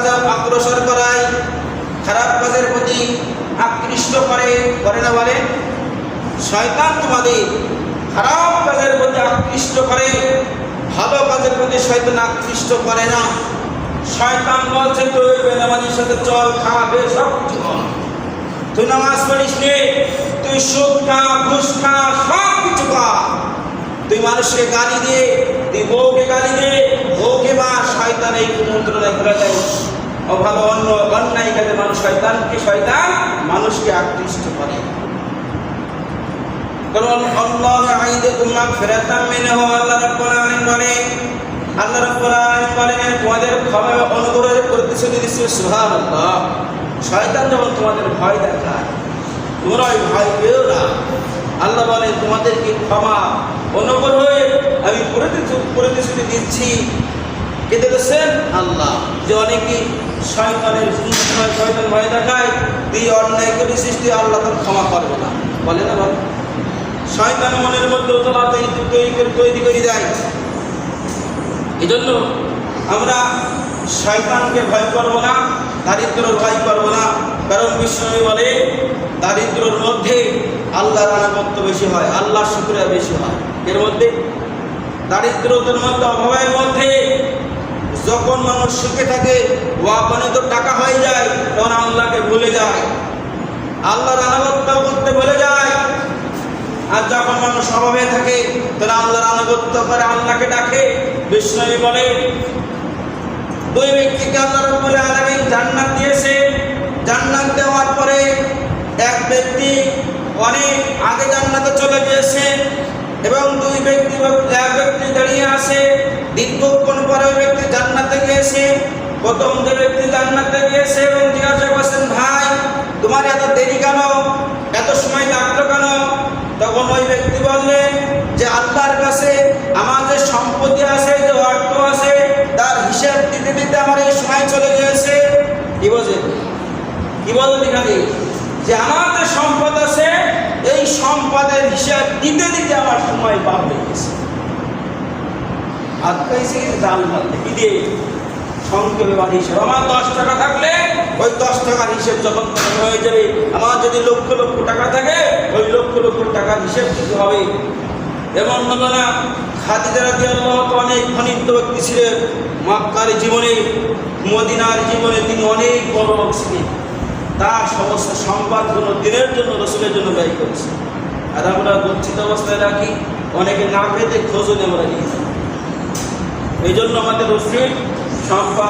কাজে অগ্রসর করায়, খারাপ কাজের প্রতি আকৃষ্ট করে না বলে? শয়তান তোমাদের খারাপ কাজের প্রতি আকৃষ্ট করে, ভালো কাজের প্রতি শয়তান আকৃষ্ট করে না। শয়তান বলছে তুই বেনামাজির সাথে চল, খাবে সব কিছু কর, তুই নামাজ পড়িস নে, তুই সুদ খা, ঘুষ খা, সব কিছু খা, তুই মানুষকে গালি দে, তুই বউকে গালি দে, বউকে মা। শয়তান এই কুমন্ত্রণায় ঘুরে দেয় অভালো অন্যায় কাজে শয়তান মানুষকে আকৃষ্ট করে। কারণ আল্লাহ আইদাকুম মাগফিরাতাম মিনহু, আল্লাহ রাব্বুল আলামিন বলেন, তোমাদের ক্ষমা অনুগ্রহের প্রতিশ্রুতি দিচ্ছে। সুবহানাল্লাহ। শয়তান যখন তোমাদের ভয় দেখায়, তোমরা ওই ভয় পেও না। আল্লাহ বলেন তোমাদেরকে ক্ষমা অনুগ্রহে আমি প্রতিশ্রুতি দিচ্ছি। কে দিয়েছেন? আল্লাহ। যে অনেকে শয়তান ভয় দেখায়, তুই অন্যায় করে সৃষ্টি, আল্লাহ তার ক্ষমা করবে না, বলে না? বলে শয়তান মনের মধ্যে উতলা তৈরি করে দেয়। এই জন্য আমরা শয়তানকে ভয় করবো না, দারিদ্র্য ভয় করবো না। কারণ বিশ্বনবী বলে দারিদ্র্যের মধ্যে আল্লাহর আনুগত্য বেশি হয়, আল্লাহর শুকরিয়া বেশি হয়। এর মধ্যে দারিদ্র্যের মধ্যে, অভাবের মধ্যে যখন মানুষ সুখে থাকে, ওয়াপানিত টাকা হয়ে যায়, তখন আল্লাহকে ভুলে যায়, আল্লাহর আনুগত্য করতে ভুলে যায়। আর যখন মানুষ অভাবে থাকে, তারা আল্লাহর আনুগত্য করে, আল্লাহকে ডাকে। বিষ্ণু বলে দুই ব্যক্তিকে আল্লাহ রাব্বুল আলামিন জান্নাত দিয়েছে। জান্নাত দেওয়ার পরে এক ব্যক্তি অনেক আগে জান্নাতে চলে গিয়েছে এবং এক ব্যক্তি দাঁড়িয়ে আছে। দীর্ঘক্ষণ পরে ওই ব্যক্তি জান্নাতে গিয়েছে। প্রথম যে ব্যক্তি জান্নাতে গিয়েছে এবং জিজ্ঞাসা করছেন, ভাই তোমার এত দেরি কেন, এত সময় লাগলো কেন? তখন ওই ব্যক্তি বললেন যে আল্লাহর কাছে আমার যে সম্পত্তি আছে, যে অর্থ আছে, তার হিসাব দিতে দিতে আমার এই সময় চলে গিয়েছে। কি বলছেন এখানে? যে আমার যে সম্পদ আছে, এই সম্পদের হিসাব দিতে দিতে আমার সময় পার হয়ে গেছে। সংক্ষেপে বাদ হিসেব, আমার 10 টাকা থাকলে ওই 10 টাকার হিসেব যখন হয়ে যাবে, আমার যদি লক্ষ লক্ষ টাকা থাকে, ওই লক্ষ লক্ষ টাকার হিসেব দিতে হবে। এমন হলো না, খাদিজা রাদিয়াল্লাহু তাআলা অনেক ধনিক ব্যক্তি ছিলেন। মক্কার জীবনে, মদিনার জীবনে তিনি অনেক বড় লোক ছিলেন। তার সমস্ত সম্পদগুলো দিনের জন্য, রাসূলের জন্য ব্যয় করেছে। আর আমরা গচ্ছিত অবস্থায় রাখি, অনেকে না খেতে খোঁজও আমরা নিয়ে। এই জন্য আমাদের রাসূল সম্পদ